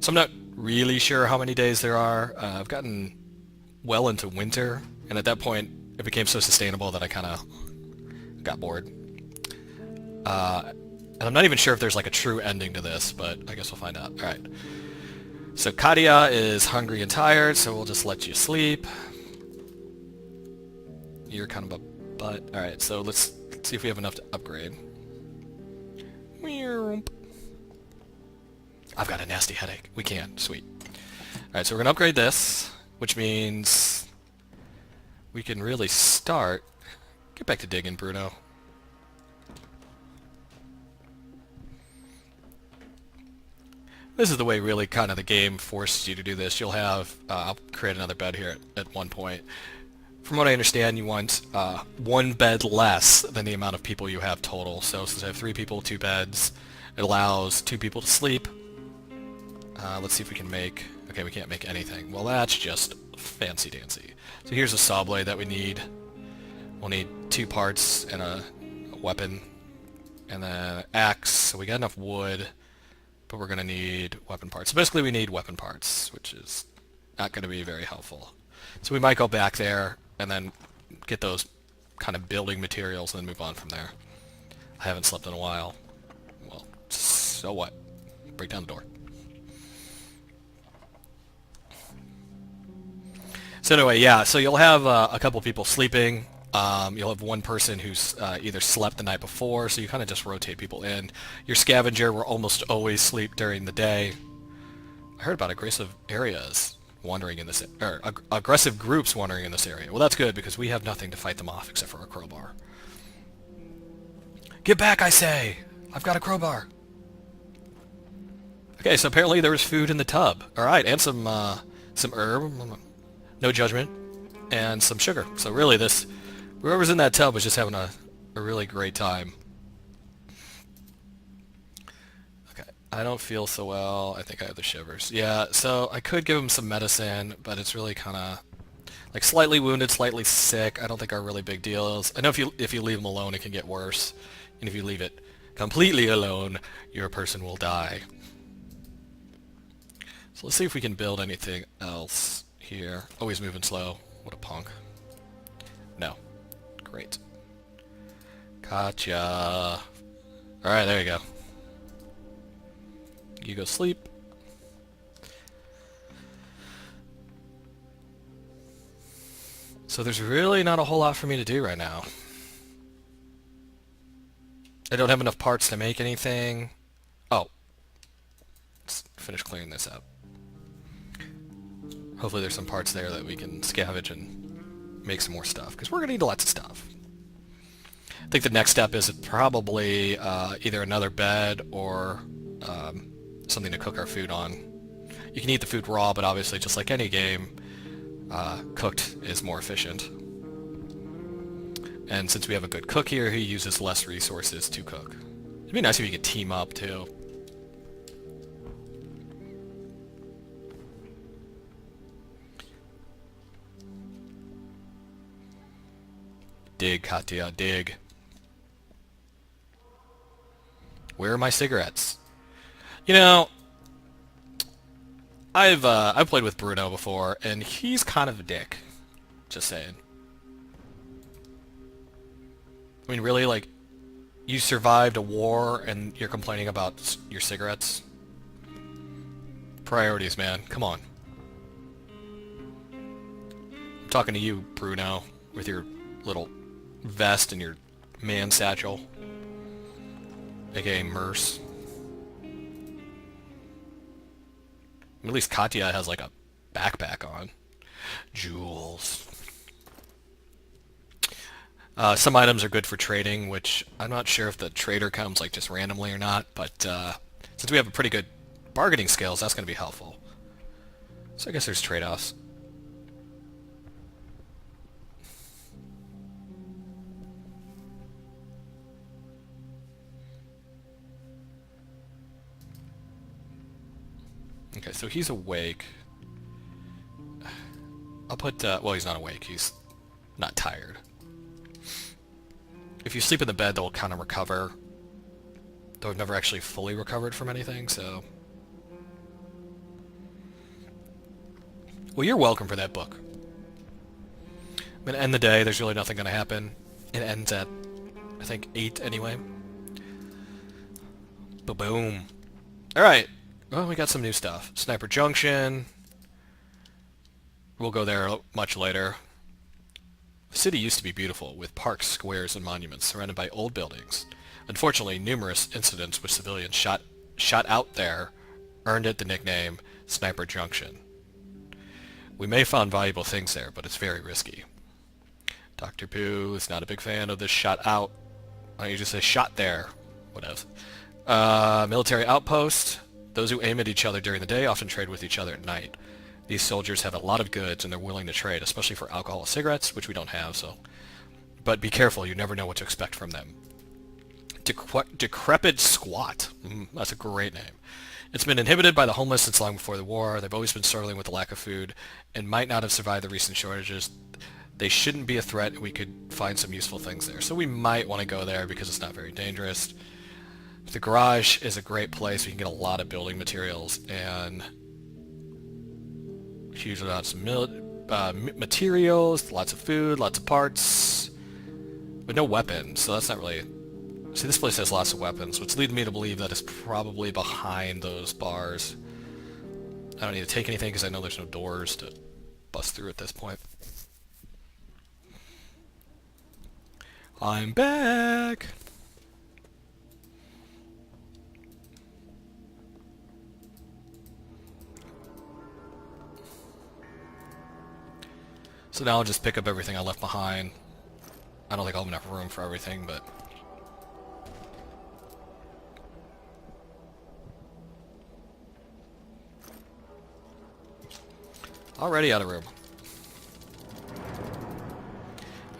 So I'm not really sure how many days there are. I've gotten well into winter, and at that point, it became so sustainable that I kind of got bored. And I'm not even sure if there's like a true ending to this, but I guess we'll find out. All right. So Katia is hungry and tired, so we'll just let you sleep. You're kind of a butt. All right, so let's see if we have enough to upgrade. I've got a nasty headache. We can. Sweet. All right, so we're going to upgrade this, which means we can really start. Get back to digging, Bruno. This is the way really kind of the game forces you to do this. You'll have, I'll create another bed here at one point. From what I understand, you want one bed less than the amount of people you have total. So since I have 3 people, 2 beds, it allows 2 people to sleep. Let's see if we can make... Okay, we can't make anything. Well, that's just fancy-dancy. So here's a saw blade that we need. We'll need 2 parts and a weapon. And then an axe. So we got enough wood, but we're going to need weapon parts. So basically we need weapon parts, which is not going to be very helpful. So we might go back there and then get those kind of building materials and then move on from there. I haven't slept in a while. Well, so what? Break down the door. So anyway, yeah, so you'll have a couple people sleeping. You'll have one person who's either slept the night before, so you kind of just rotate people in. Your scavenger will almost always sleep during the day. I heard about aggressive areas wandering in this, or aggressive groups wandering in this area. Well, that's good because we have nothing to fight them off except for a crowbar. Get back, I say! I've got a crowbar. Okay, so apparently there was food in the tub. All right, and some herb, no judgment, and some sugar. So really, whoever's in that tub was just having a really great time. Okay, I don't feel so well. I think I have the shivers. Yeah, so I could give him some medicine, but it's really kind of like slightly wounded, slightly sick. I don't think are really big deals. I know if you leave him alone, it can get worse, and if you leave it completely alone, your person will die. So let's see if we can build anything else here. Oh, he's moving slow. What a punk. No. Great. Gotcha. Alright, there you go. You go sleep. So there's really not a whole lot for me to do right now. I don't have enough parts to make anything. Oh. Let's finish clearing this up. Hopefully there's some parts there that we can scavenge and make some more stuff, because we're going to need lots of stuff. I think the next step is probably either another bed or something to cook our food on. You can eat the food raw, but obviously, just like any game, cooked is more efficient. And since we have a good cook here, he uses less resources to cook. It'd be nice if you could team up, too. Dig, Katya, dig. Where are my cigarettes? You know, I've played with Bruno before, and he's kind of a dick. Just saying. I mean, really, like, you survived a war, and you're complaining about your cigarettes? Priorities, man. Come on. I'm talking to you, Bruno, with your little vest and your man satchel, aka Merce. At least Katya has like a backpack on. Jewels. Some items are good for trading, which I'm not sure if the trader comes like just randomly or not, but since we have a pretty good bargaining skills, that's going to be helpful. So I guess there's trade-offs. Okay, so he's awake. I'll put, well, he's not awake. He's not tired. If you sleep in the bed, they'll kind of recover. Though I've never actually fully recovered from anything, so... Well, you're welcome for that book. I'm going to end the day. There's really nothing going to happen. It ends at, I think, 8 anyway. Ba-boom. Alright. Well, we got some new stuff. Sniper Junction. We'll go there much later. The city used to be beautiful, with parks, squares, and monuments surrounded by old buildings. Unfortunately, numerous incidents with civilians shot out there earned it the nickname Sniper Junction. We may find valuable things there, but it's very risky. Dr. Pooh is not a big fan of this shot out. Why don't you just say shot there? Whatever. Military outpost. Those who aim at each other during the day often trade with each other at night. These soldiers have a lot of goods and they're willing to trade, especially for alcohol and cigarettes, which we don't have, so... But be careful, you never know what to expect from them. Decrepit Squat. That's a great name. It's been inhibited by the homeless since long before the war. They've always been struggling with the lack of food and might not have survived the recent shortages. They shouldn't be a threat, and we could find some useful things there. So we might want to go there because it's not very dangerous. The garage is a great place. We can get a lot of building materials and huge amounts of materials, lots of food, lots of parts, but no weapons, so that's not really... See, this place has lots of weapons, which leads me to believe that it's probably behind those bars. I don't need to take anything because I know there's no doors to bust through at this point. I'm back! So now I'll just pick up everything I left behind. I don't think I'll have enough room for everything, but... Already out of room.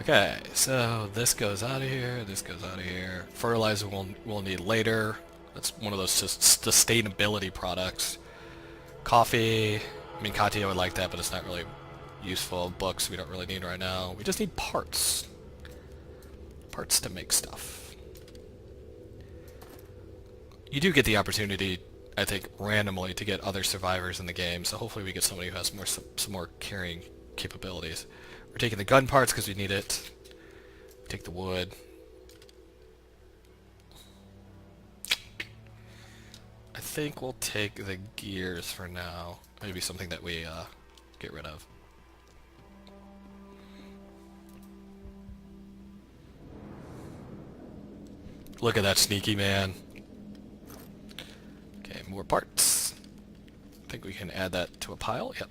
Okay, so this goes out of here, this goes out of here. Fertilizer we'll need later. That's one of those sustainability products. Coffee, I mean Katya would like that, but it's not really useful. Books we don't really need right now. We just need parts. Parts to make stuff. You do get the opportunity, I think, randomly to get other survivors in the game, so hopefully we get somebody who has some more carrying capabilities. We're taking the gun parts because we need it. Take the wood. I think we'll take the gears for now. Maybe something that we get rid of. Look at that sneaky man. Okay, more parts. I think we can add that to a pile. Yep.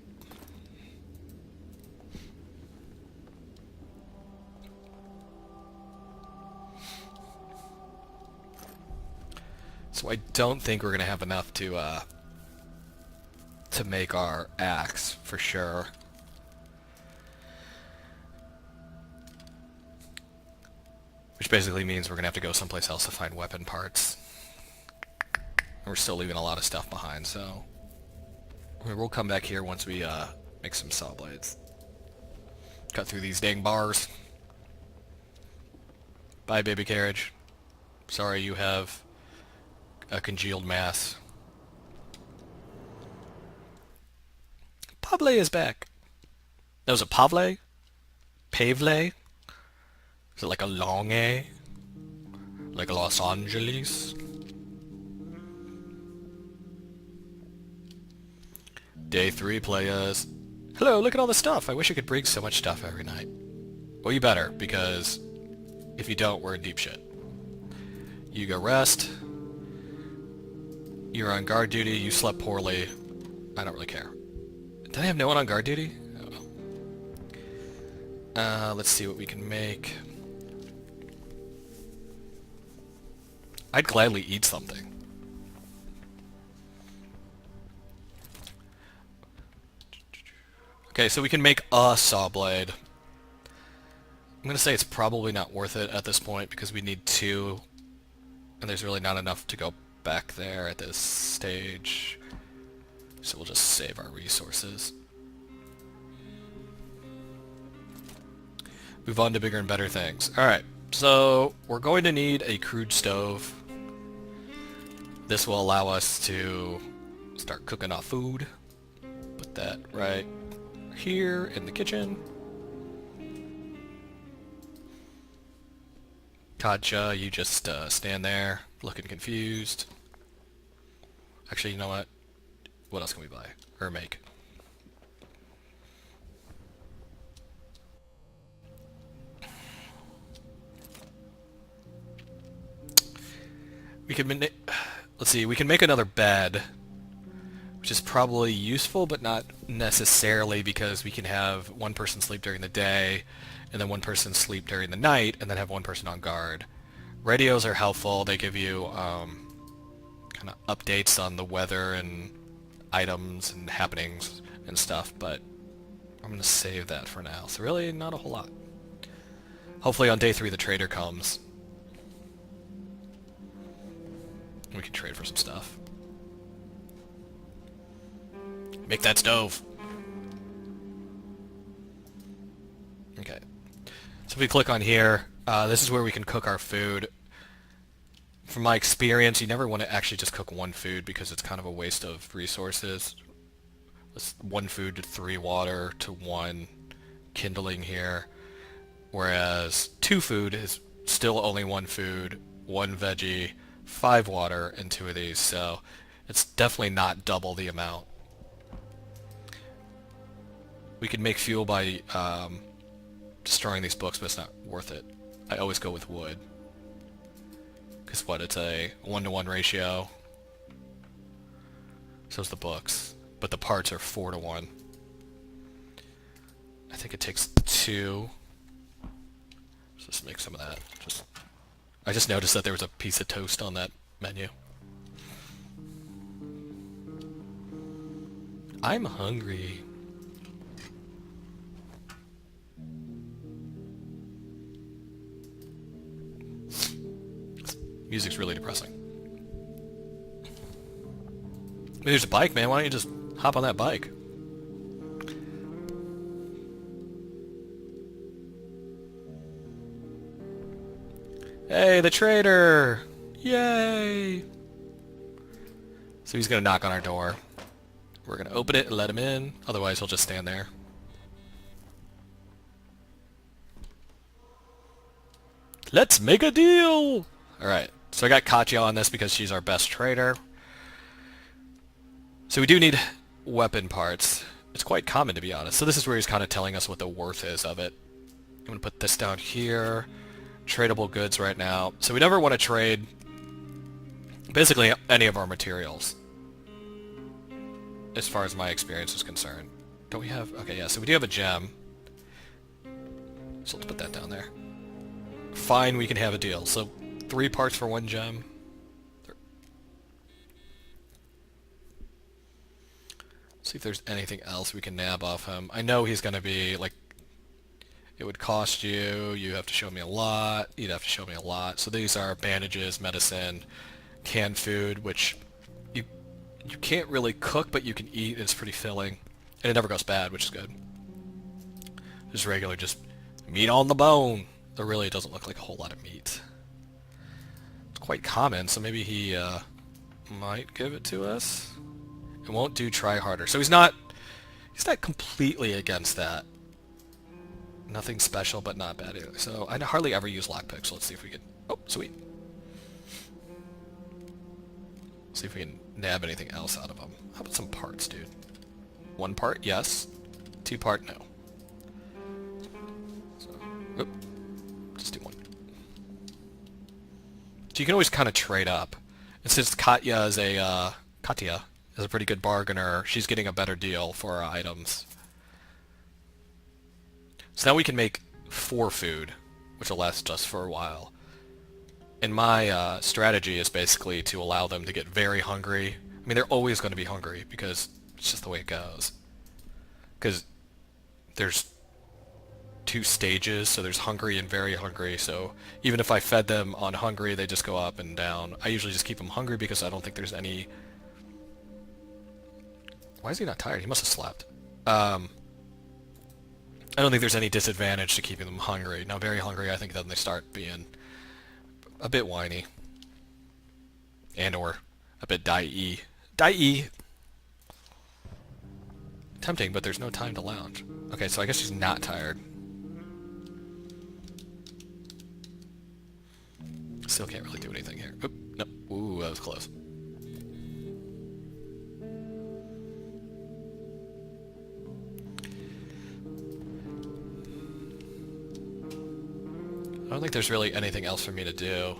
So I don't think we're gonna have enough to make our axe for sure. Which basically means we're gonna have to go someplace else to find weapon parts. And we're still leaving a lot of stuff behind, so we'll come back here once we make some saw blades. Cut through these dang bars. Bye, baby carriage. Sorry you have a congealed mass. Pavle is back. That was a Pavle? Pavle? Is it like a long A? Like Los Angeles? Day 3 players. Hello, look at all the stuff. I wish I could bring so much stuff every night. Well, you better, because if you don't, we're in deep shit. You go rest. You're on guard duty. You slept poorly. I don't really care. Did I have no one on guard duty? Oh. Let's see what we can make. I'd gladly eat something. Okay, so we can make a saw blade. I'm gonna say it's probably not worth it at this point because we need 2, and there's really not enough to go back there at this stage. So we'll just save our resources. Move on to bigger and better things. Alright, so we're going to need a crude stove. This will allow us to start cooking our food. Put that right here in the kitchen. Katja, you just stand there, looking confused. Actually, you know what? What else can we buy? Or make? We can let's see, we can make another bed, which is probably useful, but not necessarily, because we can have one person sleep during the day, and then one person sleep during the night, and then have one person on guard. Radios are helpful. They give you kind of updates on the weather and items and happenings and stuff, but I'm going to save that for now. So really, not a whole lot. Hopefully on day 3 the trader comes. We can trade for some stuff. Make that stove! Okay. So if we click on here, this is where we can cook our food. From my experience, you never want to actually just cook one food because it's kind of a waste of resources. It's 1 food to 3 water to 1 kindling here. Whereas 2 food is still only 1 food, 1 veggie, 5 water, and 2 of these. So it's definitely not double the amount. We can make fuel by destroying these books, but it's not worth it. I always go with wood. Because what, it's a 1-to-1 ratio. So's the books. But the parts are 4-to-1. I think it takes 2. Let's just make some of that. I just noticed that there was a piece of toast on that menu. I'm hungry. Music's really depressing. Maybe there's a bike, man. Why don't you just hop on that bike? Hey, the trader! Yay! So he's gonna knock on our door. We're gonna open it and let him in. Otherwise, he'll just stand there. Let's make a deal! Alright, so I got Katya on this because she's our best trader. So we do need weapon parts. It's quite common, to be honest. So this is where he's kind of telling us what the worth is of it. I'm going to put this down here. Tradable goods right now. So we never want to trade basically any of our materials, as far as my experience is concerned. Don't we have... Okay, yeah, so we do have a gem. So let's put that down there. Fine, we can have a deal. So 3 parts for 1 gem. See if there's anything else we can nab off him. I know he's going to be, like, it would cost you, you have to show me a lot, you'd have to show me a lot. So these are bandages, medicine, canned food, which you can't really cook, but you can eat. It's pretty filling. And it never goes bad, which is good. Just regular, just meat on the bone. There really doesn't look like a whole lot of meat. It's quite common, so maybe he might give it to us. It won't do try harder. So he's not completely against that. Nothing special, but not bad either. So I hardly ever use lockpicks. So let's see if we can... Oh, sweet. See if we can nab anything else out of them. How about some parts, dude? 1 part, yes. 2 part, no. So, oop. Just do 1. So you can always kind of trade up. And since Katya is a pretty good bargainer, she's getting a better deal for our items. So now we can make 4 food, which will last us for a while. And my strategy is basically to allow them to get very hungry. I mean, they're always going to be hungry because it's just the way it goes. Because there's 2 stages, so there's hungry and very hungry. So even if I fed them on hungry, they just go up and down. I usually just keep them hungry because I don't think there's any... Why is he not tired? He must have slept. I don't think there's any disadvantage to keeping them hungry. Now, very hungry, I think then they start being a bit whiny. And or a bit die-y. Die-y! Tempting, but there's no time to lounge. Okay, so I guess she's not tired. Still can't really do anything here. Oop, no. Ooh, that was close. I don't think there's really anything else for me to do.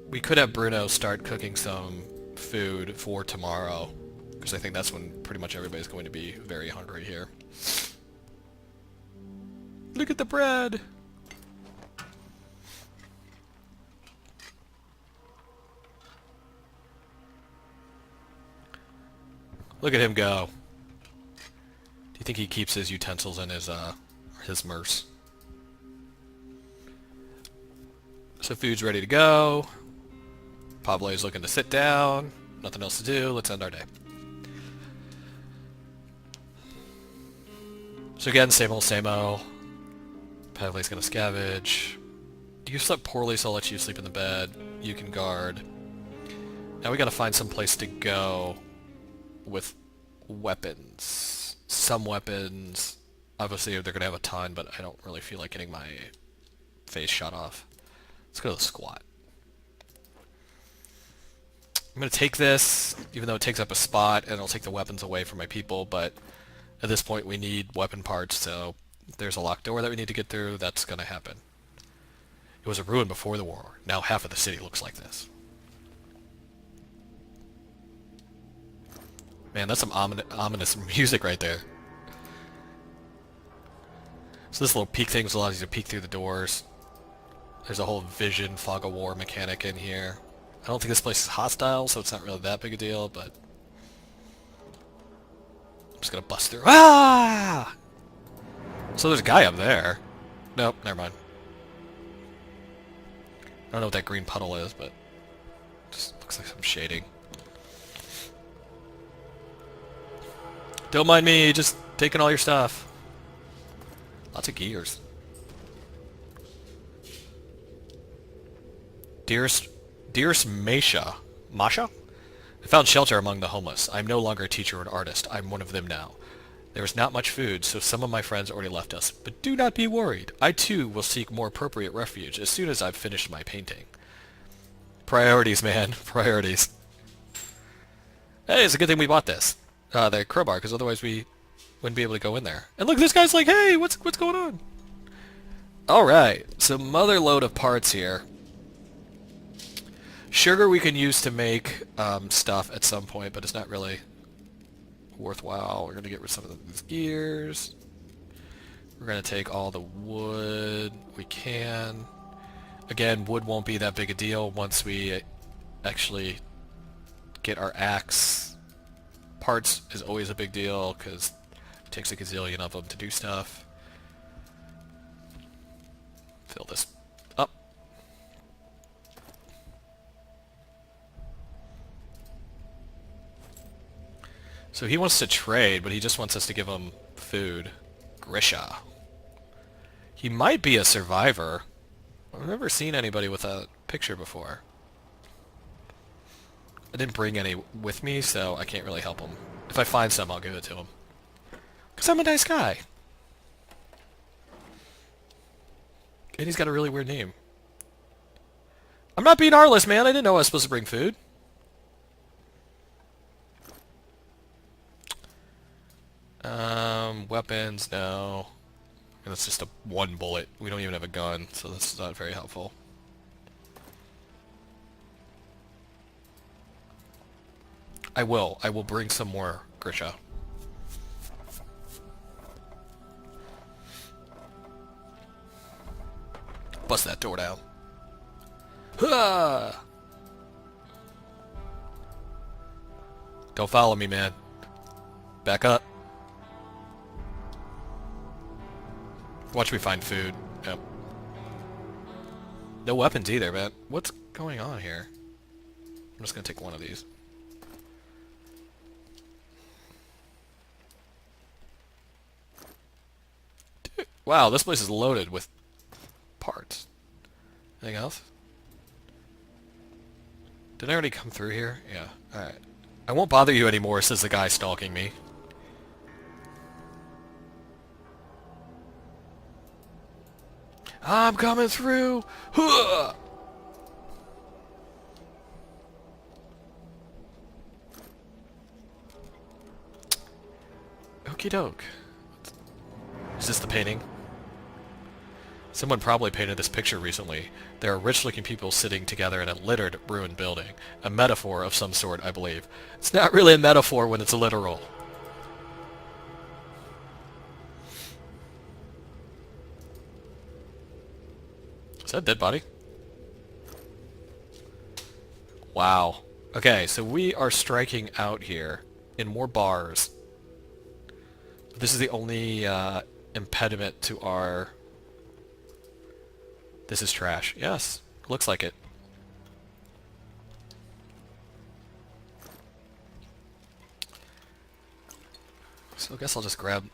We could have Bruno start cooking some food for tomorrow, because I think that's when pretty much everybody's going to be very hungry here. Look at the bread! Look at him go. Do you think he keeps his utensils in his merce? So food's ready to go. Pablo's looking to sit down. Nothing else to do. Let's end our day. So again, same old, same old. Pablo's gonna scavenge. You slept poorly, so I'll let you sleep in the bed. You can guard. Now we gotta find some place to go with weapons. Some weapons. Obviously they're gonna have a ton, but I don't really feel like getting my face shot off. Let's go to the squat. I'm going to take this, even though it takes up a spot, and it'll take the weapons away from my people, but at this point we need weapon parts, so if there's a locked door that we need to get through, that's going to happen. It was a ruin before the war. Now half of the city looks like this. Man, that's some ominous music right there. So this little peek thing allows you to peek through the doors. There's a whole vision fog of war mechanic in here. I don't think this place is hostile, so it's not really that big a deal, but I'm just gonna bust through. Ah! So there's a guy up there. Nope, never mind. I don't know what that green puddle is, but it just looks like some shading. Don't mind me, just taking all your stuff. Lots of gears. Dearest Masha. Masha? I found shelter among the homeless. I'm no longer a teacher or an artist. I'm one of them now. There is not much food, so some of my friends already left us. But do not be worried. I too will seek more appropriate refuge as soon as I've finished my painting. Priorities, man. Priorities. Hey, it's a good thing we bought this. The crowbar, because otherwise we wouldn't be able to go in there. And look, this guy's like, hey, what's going on? Alright, so mother load of parts here. Sugar we can use to make stuff at some point, but it's not really worthwhile. We're going to get rid of some of these gears. We're going to take all the wood we can. Again, wood won't be that big a deal once we actually get our axe. Parts is always a big deal because it takes a gazillion of them to do stuff. Fill this up. So he wants to trade, but he just wants us to give him food. Grisha. He might be a survivor. I've never seen anybody with a picture before. I didn't bring any with me, so I can't really help him. If I find some, I'll give it to him. Because I'm a nice guy. And he's got a really weird name. I'm not being heartless, man. I didn't know I was supposed to bring food. Weapons, no. And it's just a one bullet. We don't even have a gun, so this is not very helpful. I will bring some more, Grisha. Bust that door down. Ha! Don't follow me, man. Back up. Watch me find food. Yep. No weapons either, man. What's going on here? I'm just gonna take one of these. Dude, wow, this place is loaded with parts. Anything else? Did I already come through here? Yeah. Alright. I won't bother you anymore, says the guy stalking me. I'm coming through! Huh! Okie doke. Is this the painting? Someone probably painted this picture recently. There are rich-looking people sitting together in a littered, ruined building. A metaphor of some sort, I believe. It's not really a metaphor when it's literal. Is that a dead body? Wow. Okay, so we are striking out here in more bars. This is the only impediment to our... This is trash. Yes, looks like it. So I guess I'll just grab...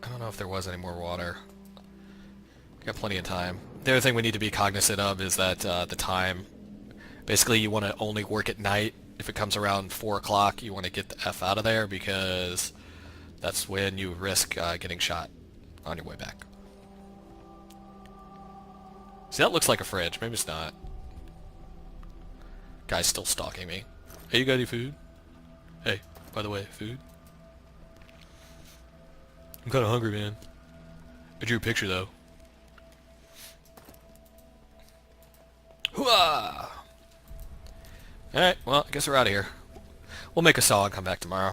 I don't know if there was any more water. Got plenty of time. The other thing we need to be cognizant of is that the time. Basically, you want to only work at night. If it comes around 4 o'clock, you want to get the F out of there because that's when you risk getting shot on your way back. See, that looks like a fridge. Maybe it's not. Guy's still stalking me. Hey, you got any food? Hey, by the way, food? I'm kind of hungry, man. I drew a picture, though. Hooah! Alright, well, I guess we're out of here. We'll make a saw and come back tomorrow.